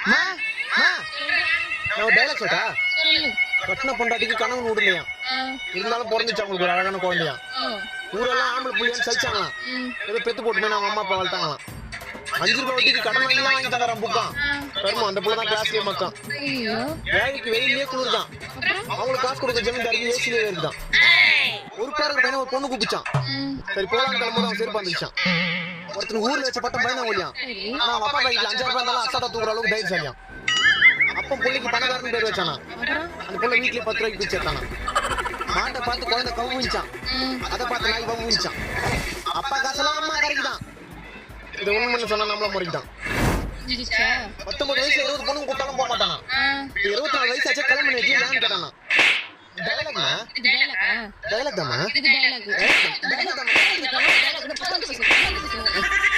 மா மா நான் ஒரு டைலாக் சொல்றா சொல்லு. கட்டின பொண்டாட்டிக்கு கனவு விடலையா இருந்தாலும் பிறந்துச்சு அவங்களுக்கு ஒரு அழகான குழந்தையா ஊரெல்லாம் ஆம்பளை புள்ளியான்னு சலிச்சாங்களாம் ஏதோ பெத்து போட்டுமே அவங்க அம்மா அப்பா வளர்த்தாங்களாம் 5 ரூபாய் வட்டிக்கு கடன் வாங்கிலாம் வாங்கி தரான் புக்கான் கருமம் அந்த புள்ள தான் கிளாஸ்லயே மக்கான் ஐயோ வேலைக்கு வெயிலே குளிர்தான் அவங்களுக்கு காசு கொடுக்க ஜமீன்தாருக்கு ஏசிலே இருக்குதான் ஒரு பேருக்கு பையனை ஒரு பொண்ணு கூப்பிச்சான் சரி போலாம் கிளம்பும்போது அவன் செருப்பு வந்துச்சான் ஒருத்தர் ஊர்ல வச்ச பட்டம் பையனை ஓடியான் ஆனா அவன் அப்பா பைக்கில் 5000 ரூபாய் இருந்தாலும் அசாட்டா தூக்குற அளவுக்கு தைரியசாலியான் அப்ப பிள்ளைக்கு பணக்காரன் பேர் வச்சானா அந்த பிள்ளை வீட்டுல 10 ரூபாய்க்கு பிடிச்சி எடுத்தானா மாட்டை பார்த்து குழந்தை கவுமிச்சான் அதை பார்த்து நாய் கவுமிச்சான் அப்பா காசெல்லாம் அம்மா கரைக்குதான் இதை ஒண்ணு சொன்னா நம்மள முறைக்கிட்டான் 19 வயசு 20 பொண்ணு கூப்பிட்டாலும் போக மாட்டானா 24 வயசு ஆச்சு கல்யாணம் பண்ணி ஏன்னு கேட்டானா டைலாக்னா இது டயலாகா? டைலாக் தாமா இது டயலாக். டைலாக் தாமா டயலாக்.